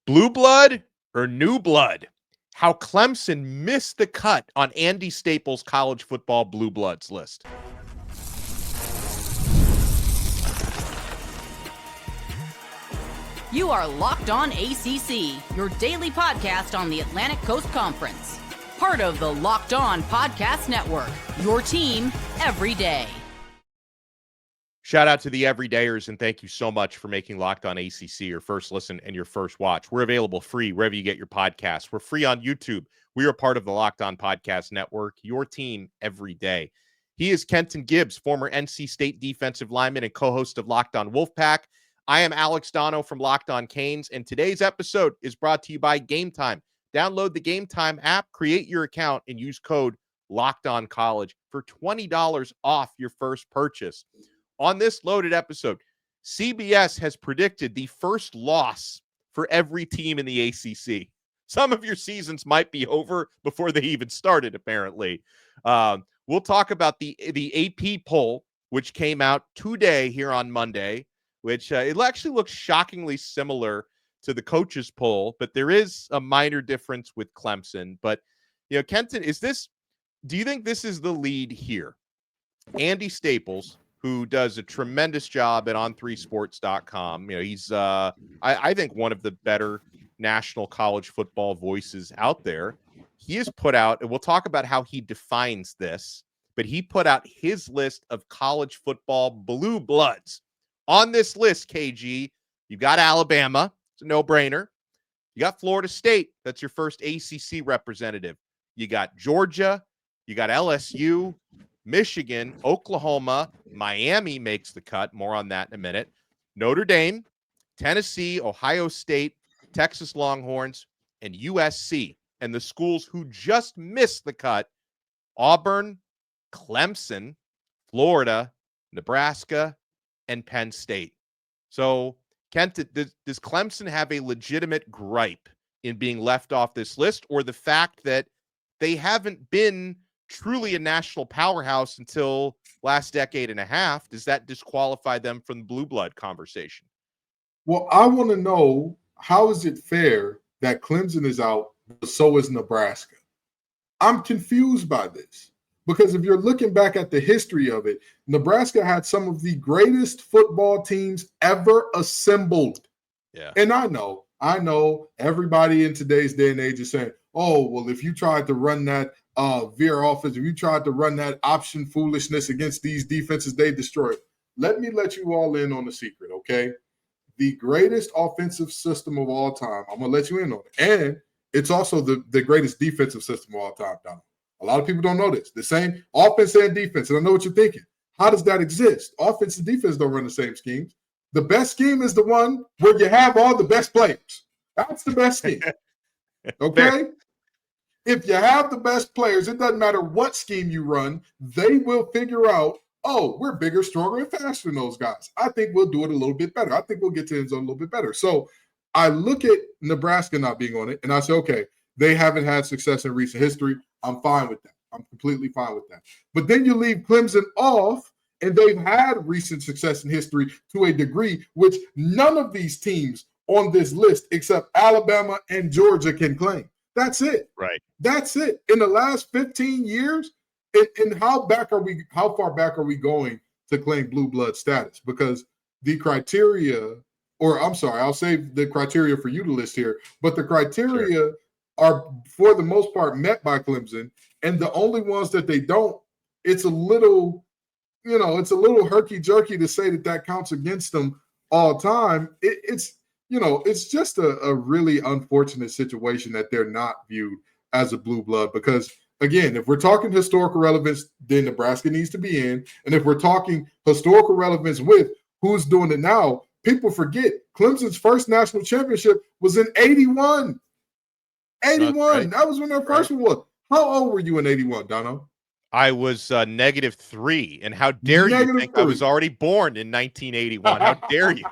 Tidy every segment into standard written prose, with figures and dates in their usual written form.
Blue blood or new blood? How Clemson missed the cut on Andy Staples' college football blue bloods list. You are Locked On ACC, your daily podcast on the Atlantic Coast Conference. Part of the Locked On Podcast Network, your team every day. Shout out to the everydayers, and thank you so much for making Locked On ACC your first listen and your first watch. We're available free wherever you get your podcasts. We're free on YouTube. We are part of the Locked On Podcast Network, your team every day. He is Kenton Gibbs, former NC State defensive lineman and co-host of Locked On Wolfpack. I am Alex Donno from Locked On Canes, and today's episode is brought to you by Game Time. Download the Game Time app, create your account, and use code LOCKEDONCollege for $20 off your first purchase. On this loaded episode, CBS has predicted the first loss for every team in the ACC. Some of your seasons might be over before they even started, apparently. We'll talk about the AP poll, which came out today here on Monday, which it actually looks shockingly similar to the coaches poll, but there is a minor difference with Clemson. But, Kenton, do you think this is the lead here? Andy Staples, who does a tremendous job at on3sports.com. He's, I think, one of the better national college football voices out there. He has put out, and we'll talk about how he defines this, but he put out his list of college football blue bloods. On this list, KG, you've got Alabama. It's a no-brainer. You got Florida State. That's your first ACC representative. You got Georgia. You got LSU. Michigan, Oklahoma, Miami makes the cut. More on that in a minute. Notre Dame, Tennessee, Ohio State, Texas Longhorns, and USC. And the schools who just missed the cut, Auburn, Clemson, Florida, Nebraska, and Penn State. So, Kent, does Clemson have a legitimate gripe in being left off this list, or the fact that they haven't been truly a national powerhouse until last decade and a half? Does that disqualify them from the blue blood conversation? Well, I want to know, how is it fair that Clemson is out, but so is Nebraska? I'm confused by this, because if you're looking back at the history of it, Nebraska had some of the greatest football teams ever assembled. Yeah. And I know everybody in today's day and age is saying, oh, well, if you tried to run that veer offense, if you tried to run that option foolishness against these defenses, they destroy it. Let me let you all in on the secret, okay? The greatest offensive system of all time, I'm going to let you in on it. And it's also the greatest defensive system of all time, Donno. A lot of people don't know this. The same offense and defense. And I know what you're thinking. How does that exist? Offense and defense don't run the same schemes. The best scheme is the one where you have all the best players. That's the best scheme. Okay? If you have the best players, it doesn't matter what scheme you run, they will figure out, oh, we're bigger, stronger, and faster than those guys. I think we'll do it a little bit better. I think we'll get to the end zone a little bit better. So I look at Nebraska not being on it, and I say, okay, they haven't had success in recent history. I'm fine with that. I'm completely fine with that. But then you leave Clemson off, and they've had recent success in history to a degree which none of these teams on this list except Alabama and Georgia can claim. That's it. Right. That's it. In the last 15 years, and how far back are we going to claim blue blood status? Because the criteria, or I'm sorry, I'll save the criteria for you to list here, but the criteria are for the most part met by Clemson, and the only ones that they don't, it's a little herky-jerky to say that counts against them all time. It's just a really unfortunate situation that they're not viewed as a blue blood, because, again, if we're talking historical relevance, then Nebraska needs to be in. And if we're talking historical relevance with who's doing it now, people forget Clemson's first national championship was in 81. 81. Right. That was when their first one was. How old were you in 81, Donno? I was -3. And how dare you think I was already born in 1981? How dare you?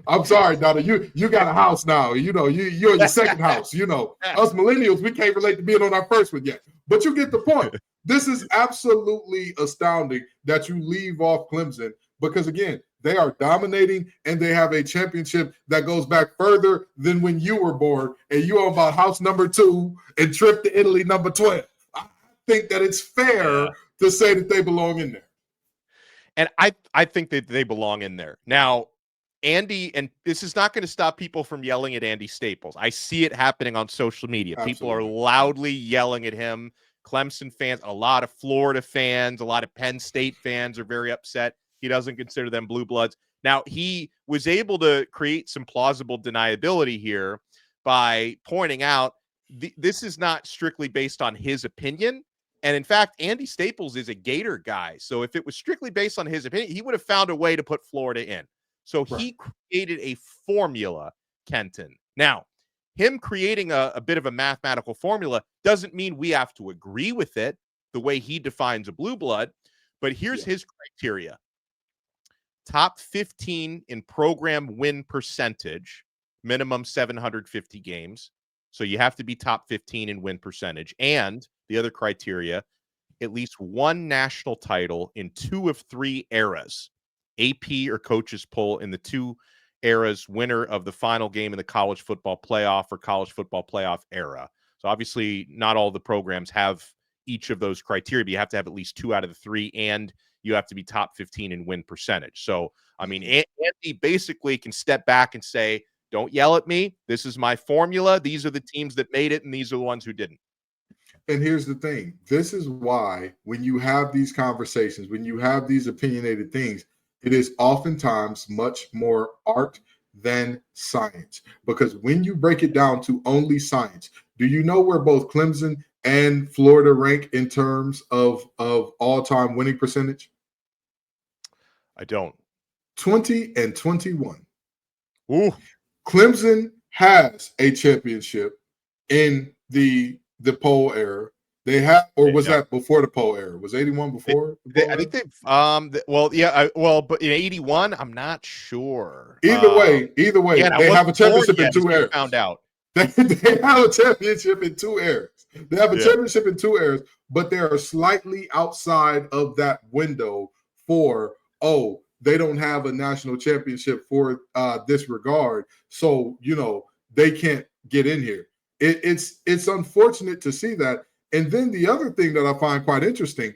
I'm sorry, Donno. You got a house now. You're in your second house. Us millennials, we can't relate to being on our first one yet. But you get the point. This is absolutely astounding that you leave off Clemson, because, again, They are dominating, and they have a championship that goes back further than when you were born, and you are about house number 2 and trip to Italy number 12. I think that it's fair to say that they belong in there. And I think that they belong in there. Now, Andy, and this is not going to stop people from yelling at Andy Staples. I see it happening on social media. Absolutely. People are loudly yelling at him. Clemson fans, a lot of Florida fans, a lot of Penn State fans are very upset. He doesn't consider them blue bloods. Now, he was able to create some plausible deniability here by pointing out this is not strictly based on his opinion. And in fact, Andy Staples is a Gator guy. So if it was strictly based on his opinion, he would have found a way to put Florida in. So he created a formula, Kenton. Now, him creating a bit of a mathematical formula doesn't mean we have to agree with it the way he defines a blue blood. But here's his criteria. Top 15 in program win percentage, minimum 750 games. So you have to be top 15 in win percentage. And the other criteria, at least one national title in 2 of 3 eras. AP or coaches poll in the 2 eras, winner of the final game in the college football playoff or college football playoff era. So obviously not all the programs have each of those criteria, but you have to have at least 2 out of the 3, and you have to be top 15 in win percentage. So, I mean, Andy basically can step back and say, don't yell at me. This is my formula. These are the teams that made it, and these are the ones who didn't. And here's the thing. This is why when you have these conversations, when you have these opinionated things, it is oftentimes much more art than science. Because when you break it down to only science, do you know where both Clemson and Florida rank in terms of all-time winning percentage? I don't. 20 and 21. Ooh. Clemson has a championship in the poll era. They have, or was that before the poll era? Was 81 before? I think they've but in 81, I'm not sure. Either way, they have a championship in 2 eras. Found out. They have a championship in 2 eras. They have a championship in 2 eras, but they are slightly outside of that window for, they don't have a national championship for this regard. So, they can't get in here. It's unfortunate to see that. And then the other thing that I find quite interesting,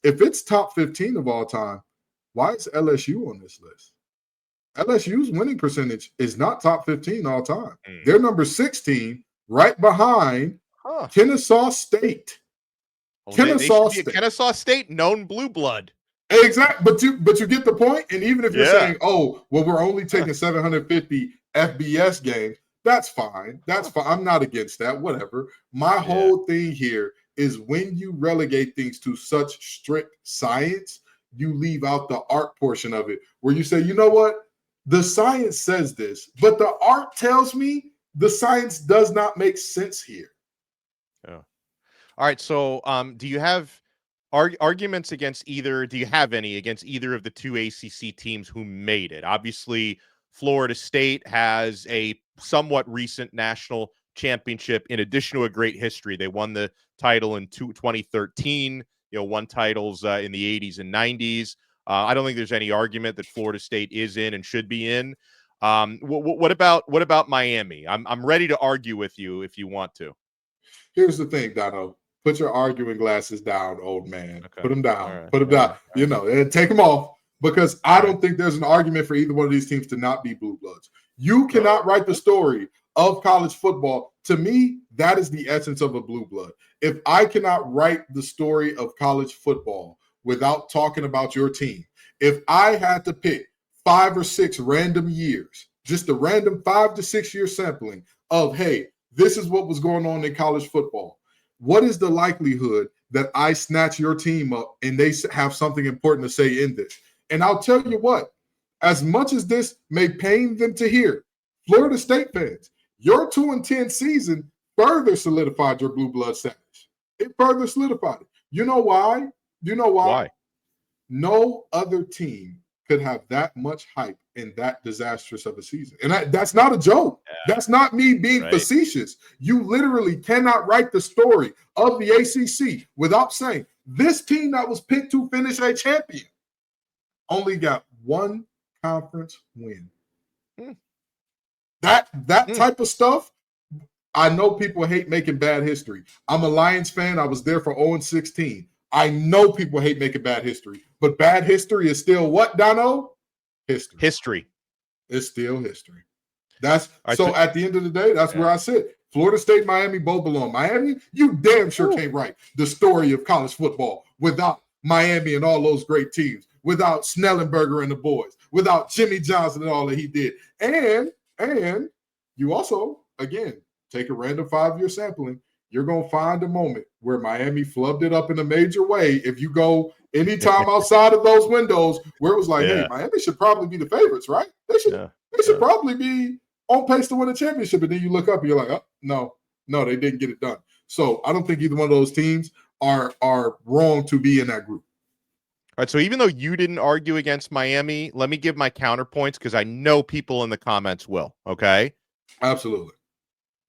if it's top 15 of all time, why is LSU on this list? LSU's winning percentage is not top 15 all time. They're number 16, right behind Kennesaw State. Well, Kennesaw State, known blue blood. Exactly, but you get the point. And even if you're saying, we're only taking 750 FBS games, that's fine. I'm not against that. Whatever. My whole thing here is when you relegate things to such strict science, you leave out the art portion of it, where you say, you know what? The science says this, but the art tells me the science does not make sense here. Yeah. All right. So, do you have arguments against either? Do you have any against either of the 2 ACC teams who made it? Obviously, Florida State has a somewhat recent national championship in addition to a great history. They won the title in 2013, won titles in the 80s and 90s. I don't think there's any argument that Florida State is in and should be in. What about Miami? I'm ready to argue with you if you want to. Here's the thing, Donno. Put your arguing glasses down, old man. Okay. Put them down. Right. Put them down. And take them off, because I don't think there's an argument for either one of these teams to not be blue bloods. You cannot write the story of college football. To me, that is the essence of a blue blood. If I cannot write the story of college football without talking about your team, if I had to pick 5 or 6 random years, just a random 5 to 6 year sampling of, hey, this is what was going on in college football, what is the likelihood that I snatch your team up and they have something important to say in this? And I'll tell you what, as much as this may pain them to hear, Florida State fans, your 2-10 season further solidified your blue blood status. It further solidified it. You know why? Why? No other team could have that much hype in that disastrous of a season. And that's not a joke. Yeah. That's not me being facetious. You literally cannot write the story of the ACC without saying this team that was picked to finish a champion only got 1 conference win. Mm. That type of stuff, I know people hate making bad history. I'm a Lions fan. I was there for 0-16. I know people hate making bad history, but bad history is still what, Donno? History. It's still history. That's right, so at the end of the day, that's where I sit. Florida State, Miami both belong. Miami, you damn sure can't write the story of college football without Miami and all those great teams, without Snellenberger and the boys, without Jimmy Johnson and all that he did. And you also, again, take a random 5-year sampling. You're going to find a moment where Miami flubbed it up in a major way. If you go anytime outside of those windows where it was like, hey, Miami should probably be the favorites, right? They should probably be on pace to win a championship. And then you look up and you're like, oh, no, they didn't get it done. So I don't think either one of those teams are wrong to be in that group. All right, so even though you didn't argue against Miami, let me give my counterpoints because I know people in the comments will, okay? Absolutely.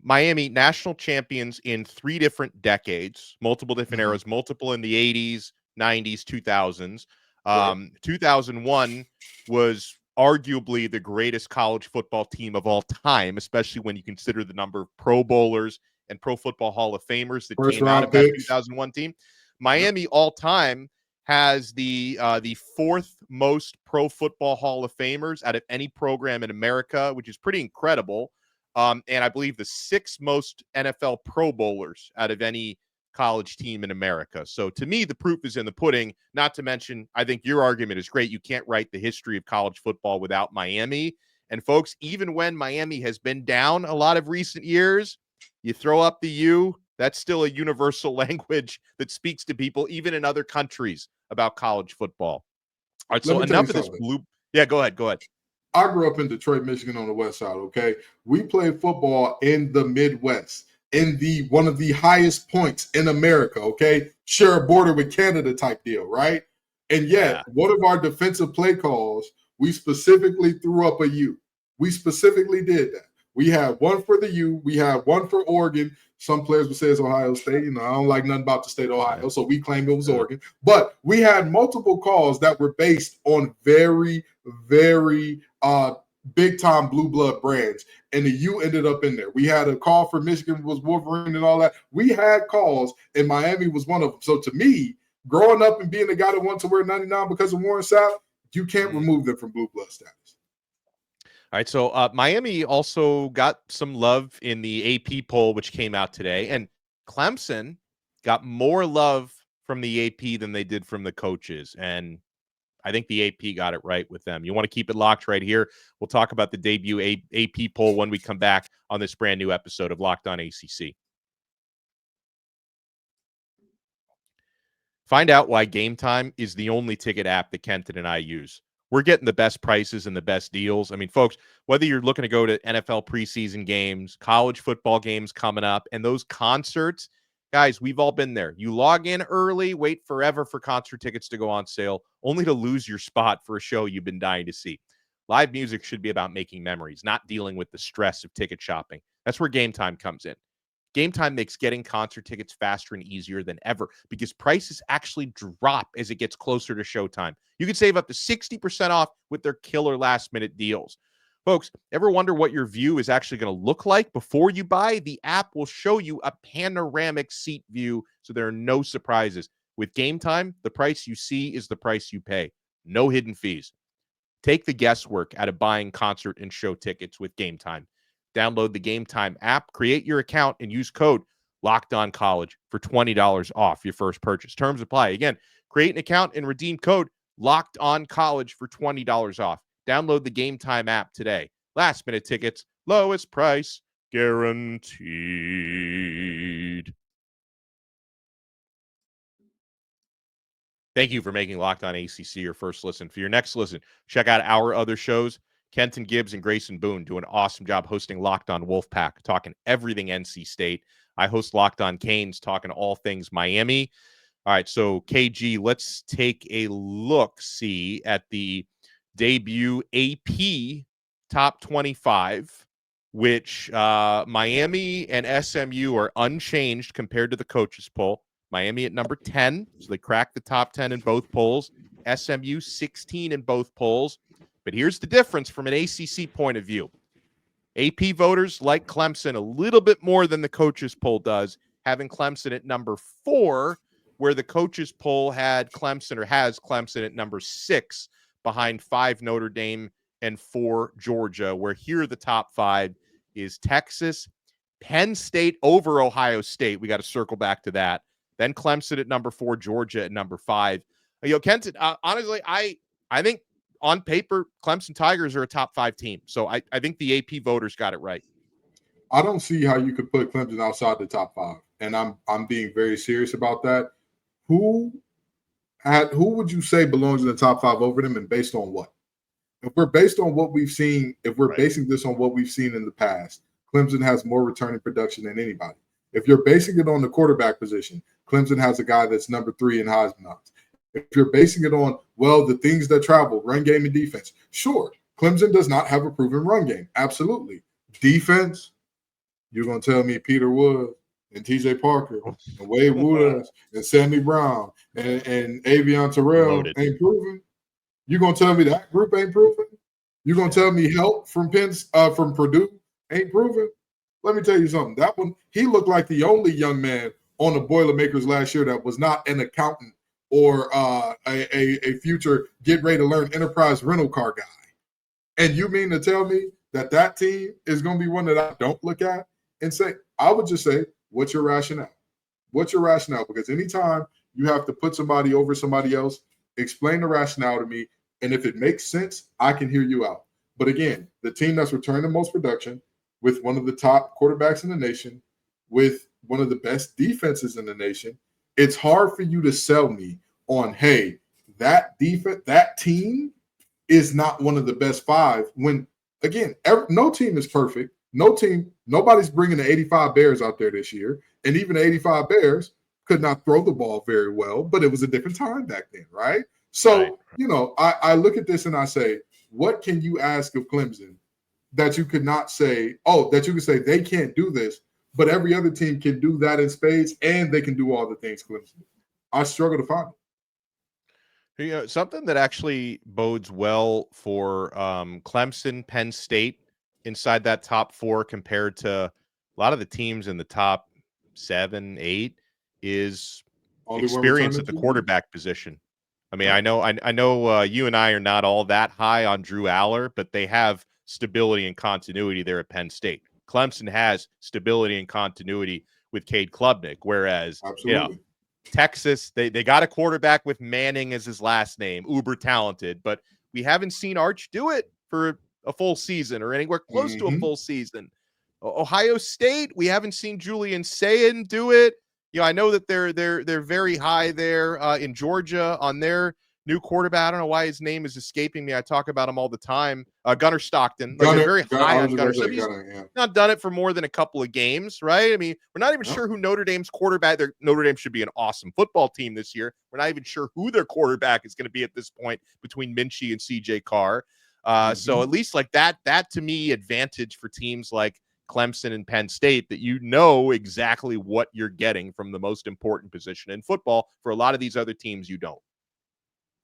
Miami, national champions in 3 different decades, multiple different eras, multiple in the 80s, 90s, 2000s. 2001 was arguably the greatest college football team of all time, especially when you consider the number of Pro Bowlers and Pro Football Hall of Famers that came out of that 2001 team. Miami all time has the 4th most Pro Football Hall of Famers out of any program in America, which is pretty incredible. And I believe the 6th most NFL Pro Bowlers out of any college team in America. So to me, the proof is in the pudding, not to mention, I think your argument is great. You can't write the history of college football without Miami. And folks, even when Miami has been down a lot of recent years, you throw up the U, that's still a universal language that speaks to people, even in other countries, about college football. All right, so enough of this blue. Yeah, go ahead. I grew up in Detroit, Michigan on the west side, okay? We played football in the Midwest, in one of the highest points in America, okay? Share a border with Canada type deal, right? And yet, one of our defensive play calls, we specifically threw up a U. We specifically did that. We had one for the U. We had one for Oregon. Some players would say it's Ohio State. You know, I don't like nothing about the state of Ohio, so we claimed it was Oregon. But we had multiple calls that were based on very, very big-time blue blood brands, and the U ended up in there. We had a call for Michigan was Wolverine and all that. We had calls, and Miami was one of them. So to me, growing up and being the guy that wanted to wear 99 because of Warren Sapp, you can't remove them from blue blood status. All right, so Miami also got some love in the AP poll, which came out today, and Clemson got more love from the AP than they did from the coaches, and I think the AP got it right with them. You want to keep it locked right here. We'll talk about the debut AP poll when we come back on this brand new episode of Locked On ACC. Find out why Game Time is the only ticket app that Kenton and I use. We're getting the best prices and the best deals. I mean, folks, whether you're looking to go to NFL preseason games, college football games coming up, and those concerts, guys, we've all been there. You log in early, wait forever for concert tickets to go on sale, only to lose your spot for a show you've been dying to see. Live music should be about making memories, not dealing with the stress of ticket shopping. That's where Game Time comes in. Game Time makes getting concert tickets faster and easier than ever because prices actually drop as it gets closer to showtime. You can save up to 60% off with their killer last-minute deals. Folks, ever wonder what your view is actually going to look like before you buy? The app will show you a panoramic seat view, so there are no surprises. With Game Time, the price you see is the price you pay. No hidden fees. Take the guesswork out of buying concert and show tickets with Game Time. Download the Game Time app, create your account, and use code LOCKEDONCollege for $20 off your first purchase. Terms apply. Again, create an account and redeem code LOCKEDONCollege for $20 off. Download the Game Time app today. Last minute tickets, lowest price guaranteed. Thank you for making Locked On ACC your first listen. For your next listen, check out our other shows. Kenton Gibbs and Grayson Boone do an awesome job hosting Locked On Wolfpack, talking everything NC State. I host Locked On Canes, talking all things Miami. All right, so KG, let's take a look-see at the debut AP Top 25, which Miami and SMU are unchanged compared to the coaches poll. Miami at number 10, so they cracked the top 10 in both polls. SMU 16 in both polls. But here's the difference from an ACC point of view. AP voters like Clemson a little bit more than the coaches poll does, having Clemson at number 4, where the coaches poll had Clemson or has Clemson at number 6 behind 5 Notre Dame and 4 Georgia, where here the top 5 is Texas, Penn State over Ohio State. We got to circle back to that. Then Clemson at number 4, Georgia at number 5. Kenton, honestly, I think on paper, Clemson Tigers are a top 5 team. So I think the AP voters got it right. I don't see how you could put Clemson outside the top 5. And I'm being very serious about that. Who would you say belongs in the top 5 over them, and based on what? If we're based on what we've seen, if we're basing this on what we've seen in the past, Clemson has more returning production than anybody. If you're basing it on the quarterback position, Clemson has a guy that's number 3 in Heisman odds. If you're basing it on, well, the things that travel, run game and defense, sure, Clemson does not have a proven run game. Absolutely. Defense, you're going to tell me Peter Wood and TJ Parker and Wade Wooders and Sammy Brown and Avion Terrell ain't proven? You're going to tell me that group ain't proven? You're going to tell me help from Purdue ain't proven? Let me tell you something. That one, he looked like the only young man on the Boilermakers last year that was not an accountant or a future get-ready-to-learn enterprise rental car guy. And you mean to tell me that team is going to be one that I don't look at and say, I would just say, what's your rationale? What's your rationale? Because anytime you have to put somebody over somebody else, explain the rationale to me, and if it makes sense, I can hear you out. But again, the team that's returned the most production, with one of the top quarterbacks in the nation, with one of the best defenses in the nation, it's hard for you to sell me on, hey, that defense, that team is not one of the best 5. When, again, no team is perfect. Nobody's bringing the 85 Bears out there this year. And even the 85 Bears could not throw the ball very well, but it was a different time back then, right? So, I look at this and I say, what can you ask of Clemson that you could not say, that you could say they can't do this, but every other team can do that in spades and they can do all the things Clemson? I struggle to find it. Something that actually bodes well for Clemson, Penn State inside that top 4 compared to a lot of the teams in the top 7, 8 is experience at the quarterback position. I mean, I know you and I are not all that high on Drew Aller, but they have stability and continuity there at Penn State. Clemson has stability and continuity with Cade Klubnik, whereas Texas, they got a quarterback with Manning as his last name, uber talented, but we haven't seen Arch do it for a full season or anywhere close to a full season. Ohio State, we haven't seen Julian Sayin do it. I know that they're very high there in Georgia on their new quarterback. I don't know why his name is escaping me. I talk about him all the time. Gunnar Stockton. They're very high on Gunnar. So he's not done it for more than a couple of games, right? I mean, we're not even sure who Notre Dame's quarterback. Notre Dame should be an awesome football team this year. We're not even sure who their quarterback is going to be at this point between Minchie and CJ Carr. So at least like that to me, advantage for teams like Clemson and Penn State, that exactly what you're getting from the most important position in football. For a lot of these other teams, you don't.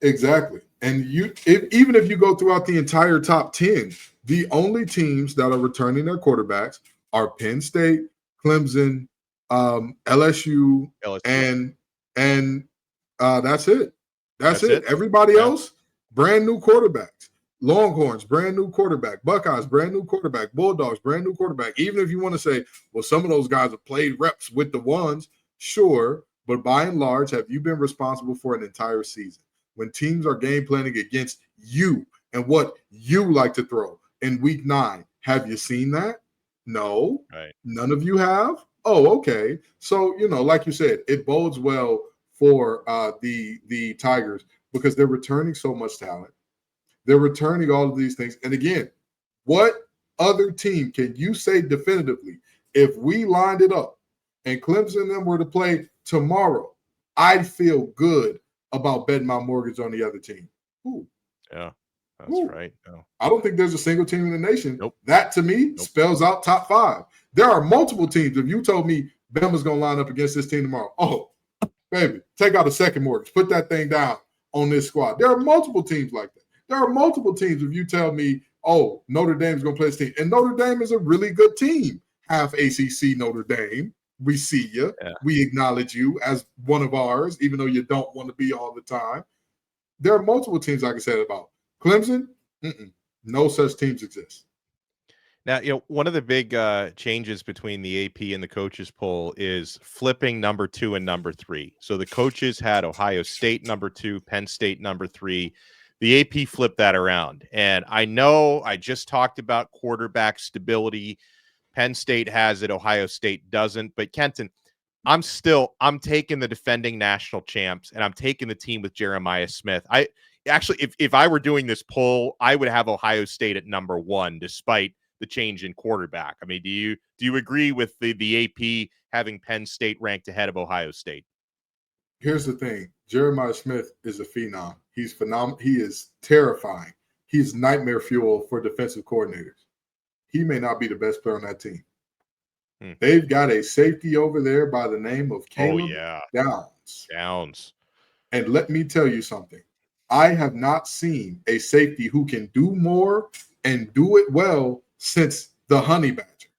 Exactly. And even if you go throughout the entire top 10, the only teams that are returning their quarterbacks are Penn State, Clemson, LSU, and that's it. That's it. Everybody else, brand new quarterbacks. Longhorns, brand new quarterback. Buckeyes, brand new quarterback. Bulldogs, brand new quarterback. Even if you want to say, well, some of those guys have played reps with the ones, sure. But by and large, have you been responsible for an entire season? When teams are game planning against you and what you like to throw in week 9, have you seen that? No. Right. None of you have? Oh, okay. So, like you said, it bodes well for the Tigers because they're returning so much talent. They're returning all of these things. And again, what other team can you say definitively, if we lined it up and Clemson and them were to play tomorrow, I'd feel good about betting my mortgage on the other team? Ooh. Yeah, that's right. No. I don't think there's a single team in the nation. That, to me, spells out top 5. There are multiple teams. If you told me Bama's going to line up against this team tomorrow, oh, baby, take out a second mortgage. Put that thing down on this squad. There are multiple teams like that. There are multiple teams. If you tell me, oh, Notre Dame's going to play this team, and Notre Dame is a really good team. Half ACC Notre Dame. We see you. Yeah. We acknowledge you as one of ours, even though you don't want to be all the time. There are multiple teams I can say about. Clemson, no such teams exist. Now, one of the big changes between the AP and the coaches poll is flipping number 2 and number 3. So the coaches had Ohio State number 2, Penn State number 3. The AP flipped that around. And I know I just talked about quarterback stability. Penn State has it, Ohio State doesn't. But Kenton, I'm taking the defending national champs, and I'm taking the team with Jeremiah Smith. If I were doing this poll, I would have Ohio State at number 1, despite the change in quarterback. I mean, do you agree with the AP having Penn State ranked ahead of Ohio State? Here's the thing. Jeremiah Smith is a phenom. He's phenomenal. He is terrifying. He's nightmare fuel for defensive coordinators. He may not be the best player on that team. They've got a safety over there by the name of Caleb Downs. And let me tell you something. I have not seen a safety who can do more and do it well since the Honey Badger.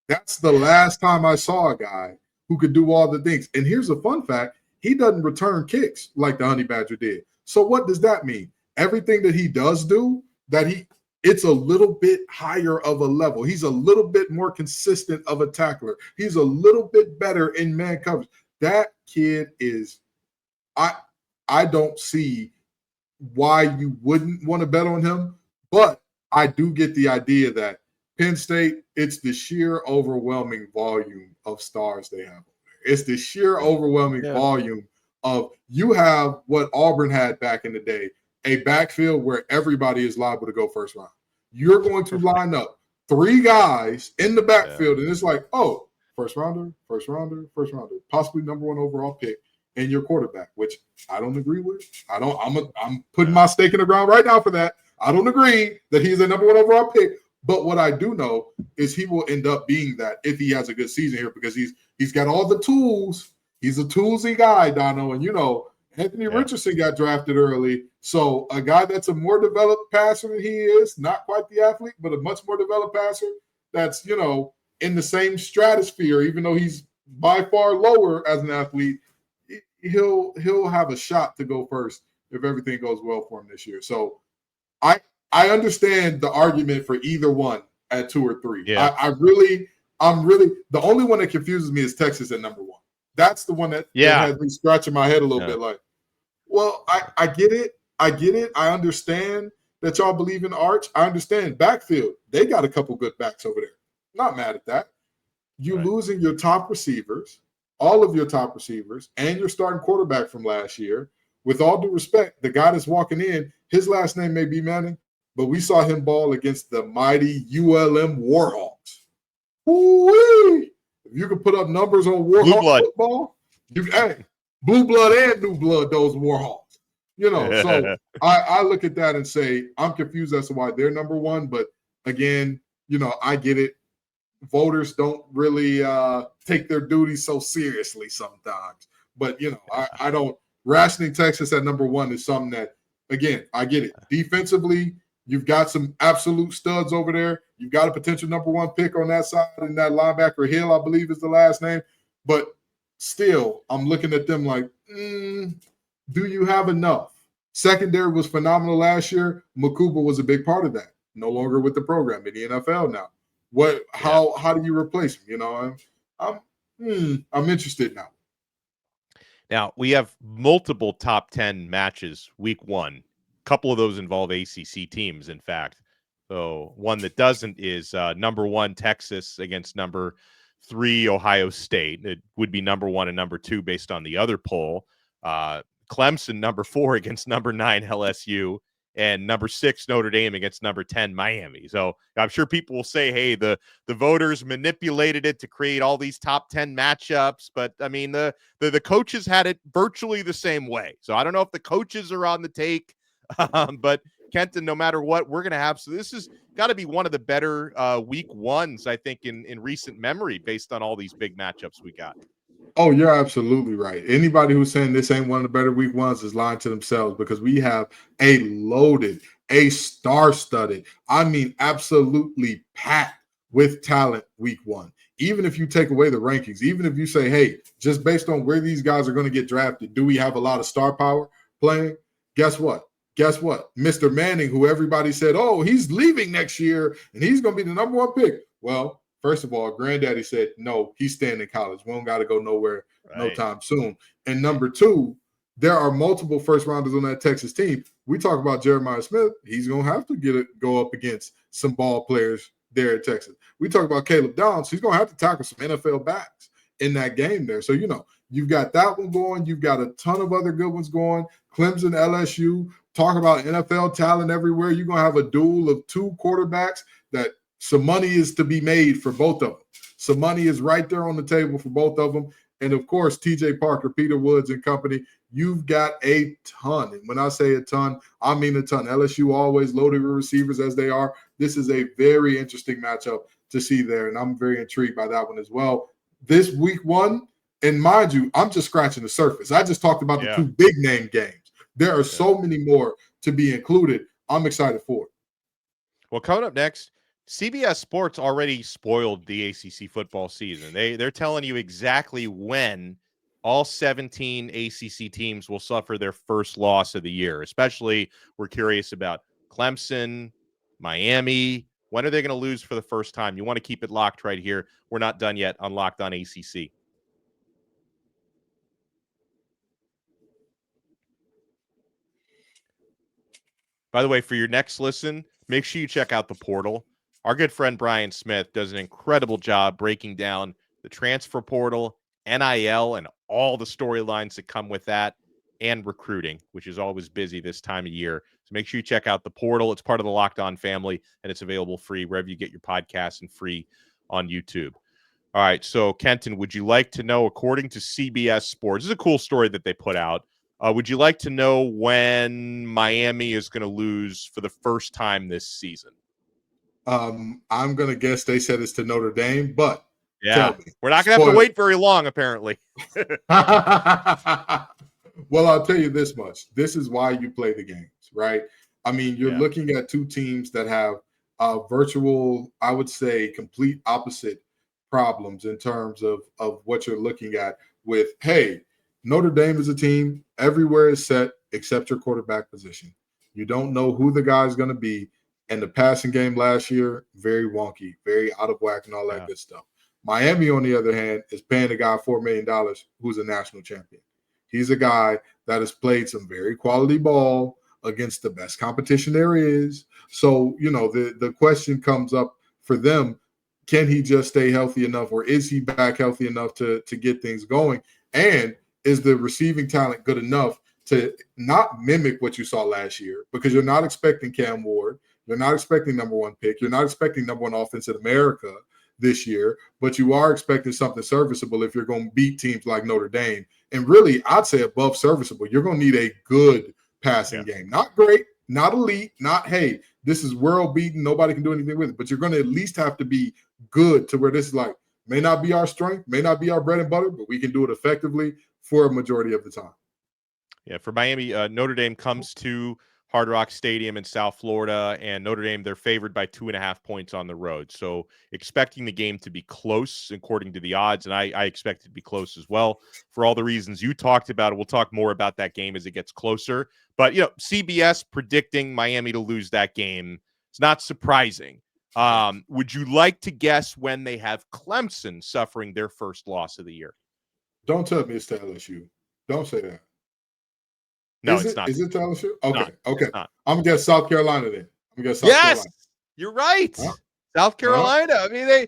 That's the last time I saw a guy who could do all the things. And here's a fun fact. He doesn't return kicks like the Honey Badger did. So what does that mean? Everything that he does do, it's a little bit higher of a level. He's a little bit more consistent of a tackler. He's a little bit better in man coverage. That kid is, I don't see why you wouldn't want to bet on him, but I do get the idea that Penn State, it's the sheer overwhelming volume of stars they have. It's the sheer overwhelming volume of, you have what Auburn had back in the day, a backfield where everybody is liable to go first round. You're going to line up 3 guys in the backfield, and it's like, oh, first rounder, possibly number 1 overall pick, and your quarterback, which I don't agree with. I'm putting my stake in the ground right now for that. I don't agree that he's a number 1 overall pick, but what I do know is he will end up being that if he has a good season here, because he's got all the tools. He's a toolsy guy, Donno, and Anthony Richardson got drafted early. So a guy that's a more developed passer than he is, not quite the athlete, but a much more developed passer that's, in the same stratosphere, even though he's by far lower as an athlete, he'll have a shot to go first if everything goes well for him this year. So I understand the argument for either one at 2 or 3. Yeah. I'm really the only one that confuses me is Texas at number 1. That's the one that has me scratching my head a little bit like, well, I get it. I understand that y'all believe in Arch. I understand backfield. They got a couple good backs over there. Not mad at that. You losing your top receivers, all of your top receivers, and your starting quarterback from last year. With all due respect, the guy that's walking in, his last name may be Manning, but we saw him ball against the mighty ULM Warhawks. Woo-wee! If you could put up numbers on Warhawk football, blue blood and new blood, those Warhawks. So I look at that and say, I'm confused as to why they're number 1. But again, I get it. Voters don't really take their duties so seriously sometimes. But, I don't. Rationing Texas at number 1 is something that, again, I get it. Defensively, you've got some absolute studs over there. You've got a potential number 1 pick on that side, and that linebacker Hill, I believe, is the last name. But still, I'm looking at them like, do you have enough? Secondary was phenomenal last year. Makuba was a big part of that. No longer with the program in the NFL now. How do you replace him? I'm interested now. Now, we have multiple top 10 matches week 1. A couple of those involve ACC teams, in fact. So one that doesn't is number 1 Texas against number 3 Ohio State. It would be number 1 and number 2 based on the other poll. Clemson number 4 against number 9 LSU, and number 6 Notre Dame against number 10 Miami. So I'm sure people will say, hey, the voters manipulated it to create all these top 10 matchups. But I mean, the coaches had it virtually the same way. So I don't know if the coaches are on the take, but Kenton, no matter what, we're going to have. So this has got to be one of the better week 1s, I think, in recent memory, based on all these big matchups we got. Oh, you're absolutely right. Anybody who's saying this ain't one of the better week 1s is lying to themselves, because we have a loaded, a star-studded, I mean, absolutely packed with talent week one. Even if you take away the rankings, even if you say, hey, just based on where these guys are going to get drafted, do we have a lot of star power playing? Guess what? Mr. Manning, who everybody said, oh, he's leaving next year and he's going to be the number one pick. Well, first of all, Granddaddy said, no, he's staying in college. We don't got to go nowhere no time soon. And number two, there are multiple first rounders on that Texas team. We talk about Jeremiah Smith. He's going to have to go up against some ball players there at Texas. We talk about Caleb Downs. He's going to have to tackle some NFL backs in that game there. So, you've got that one going. You've got a ton of other good ones going. Clemson, LSU, talk about NFL talent everywhere. You're going to have a duel of two quarterbacks that some money is to be made for both of them. Some money is right there on the table for both of them. And, of course, TJ Parker, Peter Woods and company, you've got a ton. And when I say a ton, I mean a ton. LSU always loaded with receivers as they are. This is a very interesting matchup to see there, and I'm very intrigued by that one as well. This week one, and mind you, I'm just scratching the surface. I just talked about the two big-name games. There are so many more to be included. I'm excited for it. Well, coming up next, CBS Sports already spoiled the ACC football season. They're telling you exactly when all 17 ACC teams will suffer their first loss of the year. Especially, we're curious about Clemson, Miami. When are they going to lose for the first time? You want to keep it locked right here. We're not done yet on Locked On ACC. By the way, for your next listen, make sure you check out the portal. Our good friend Brian Smith does an incredible job breaking down the transfer portal, NIL, and all the storylines that come with that, and recruiting, which is always busy this time of year. So make sure you check out the portal. It's part of the Locked On family, and it's available free wherever you get your podcasts and free on YouTube. All right, so Kenton, would you like to know, according to CBS Sports, this is a cool story that they put out. Would you like to know when Miami is going to lose for the first time this season? I'm going to guess they said it's to Notre Dame, but yeah, we're not going to have to wait very long, apparently. Well, I'll tell you this much. This is why you play the games, right? I mean, you're looking at two teams that have virtual, I would say, complete opposite problems in terms of what you're looking at with, hey, Notre Dame is a team. Everywhere is set except your quarterback position. You don't know who the guy is going to be. And the passing game last year, very wonky, very out of whack and all that good stuff. Miami, on the other hand, is paying a guy $4 million who's a national champion. He's a guy that has played some very quality ball against the best competition there is. So, the question comes up for them, can he just stay healthy enough, or is he back healthy enough to get things going? And is the receiving talent good enough to not mimic what you saw last year? Because you're not expecting Cam Ward. You're not expecting number one pick. You're not expecting number one offense in America this year, but you are expecting something serviceable if you're going to beat teams like Notre Dame. And really, I'd say above serviceable. You're going to need a good passing game. Not great, not elite, not, hey, this is world beaten, nobody can do anything with it. But you're going to at least have to be good to where this is like, may not be our strength, may not be our bread and butter, but we can do it effectively for a majority of the time. Yeah, for Miami, Notre Dame comes to Hard Rock Stadium in South Florida, and Notre Dame, they're favored by 2.5 points on the road. So expecting the game to be close according to the odds, and I expect it to be close as well for all the reasons you talked about. We'll talk more about that game as it gets closer. But, CBS predicting Miami to lose that game, it's not surprising. Would you like to guess when they have Clemson suffering their first loss of the year? Don't tell me it's to LSU. Don't say that. No, it's not. Is it to LSU? Okay. Okay. I'm going to guess South Carolina then. I'm going to guess South Carolina. You're right. Huh? South Carolina. I mean, they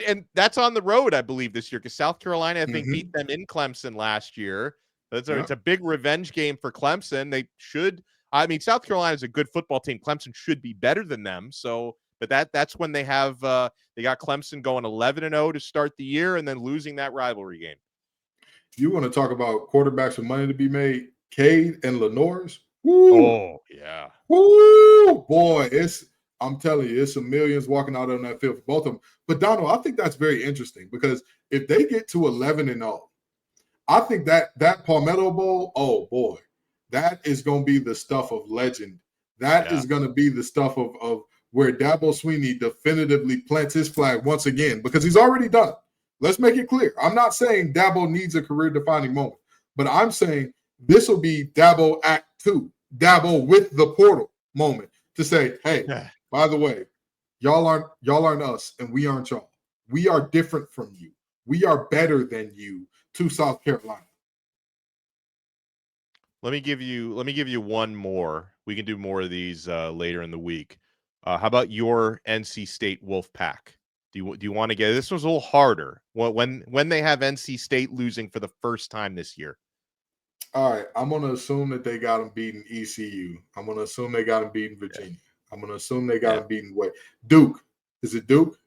and that's on the road, I believe, this year, because South Carolina, I think, beat them in Clemson last year. It's a big revenge game for Clemson. They should. I mean, South Carolina is a good football team. Clemson should be better than them. So, but that's when they have they got Clemson going 11-0 to start the year, and then losing that rivalry game. You want to talk about quarterbacks with money to be made? Cade and Lenore's. Woo. Oh, yeah. Woo, boy, I'm telling you, it's some millions walking out on that field for both of them. But Donno, I think that's very interesting, because if they get to 11-0, I think that Palmetto Bowl, oh boy, that is going to be the stuff of legend That is going to be the stuff of where Dabo Swinney definitively plants his flag once again, because he's already done it. Let's make it clear. I'm not saying Dabo needs a career-defining moment, but I'm saying this will be Dabo Act 2, Dabo with the portal moment to say, hey, by the way, y'all aren't us and we aren't y'all. We are different from you. We are better than you to South Carolina. Let me give you one more. We can do more of these later in the week. How about your NC State Wolfpack? Do you want to get this? Was a little harder when they have NC State losing for the first time this year. All right, I'm going to assume that they got them beating ECU. I'm going to assume they got them beating Virginia. I'm going to assume they got them beating Duke. Is it Duke?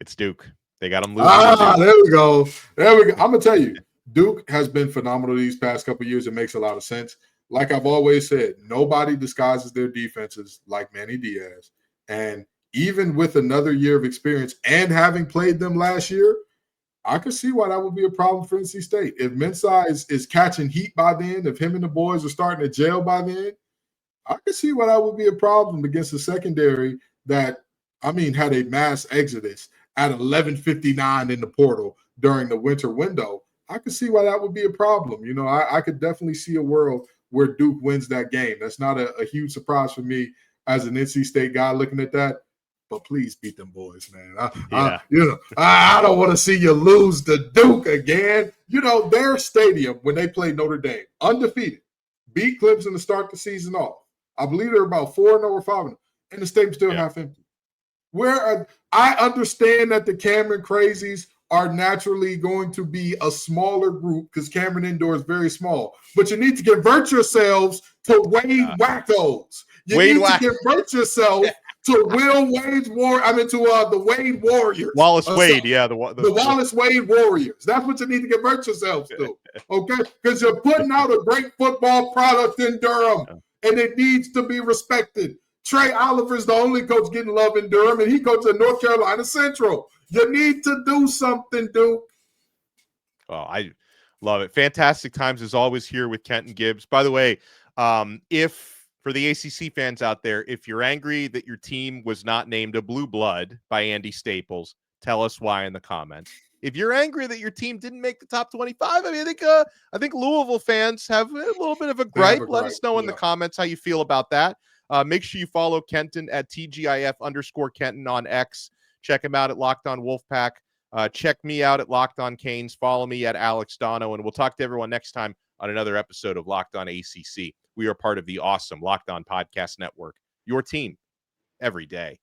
It's Duke. They got them losing. There we go. There we go. I'm going to tell you, Duke has been phenomenal these past couple of years. It makes a lot of sense. Like I've always said, nobody disguises their defenses like Manny Diaz. And even with another year of experience and having played them last year, I could see why that would be a problem for NC State. If Mensah is catching heat by then, if him and the boys are starting to jail by then, I could see why that would be a problem against the secondary that, had a mass exodus at 11:59 in the portal during the winter window. I could see why that would be a problem. I could definitely see a world where Duke wins that game. That's not a huge surprise for me as an NC State guy looking at that. But please beat them boys, man. I don't want to see you lose to Duke again. Their stadium, when they played Notre Dame, undefeated, beat Clemson to start the season off. I believe they're about 4-0 or 5-0, and the stadium's still half empty. I understand that the Cameron Crazies are naturally going to be a smaller group because Cameron Indoor is very small. But you need to convert yourselves to Wade Wackos. You need to convert yourself to the Wade Warriors. Wallace Wade, the Wallace Wade Warriors. That's what you need to convert yourselves to, okay? Because you're putting out a great football product in Durham, and it needs to be respected. Trey Oliver's the only coach getting love in Durham, and he coaches at North Carolina Central. You need to do something, Duke. Oh, I love it. Fantastic times as always here with Kenton Gibbs. By the way, if for the ACC fans out there, if you're angry that your team was not named a blue blood by Andy Staples, tell us why in the comments. If you're angry that your team didn't make the top 25, I think Louisville fans have a little bit of a gripe. Let us know in the comments how you feel about that. Make sure you follow Kenton at TGIF_Kenton on X. Check him out at Locked On Wolfpack. Check me out at Locked On Canes. Follow me at Alex Donno, and we'll talk to everyone next time on another episode of Locked On ACC. We are part of the awesome Locked On Podcast Network, your team every day.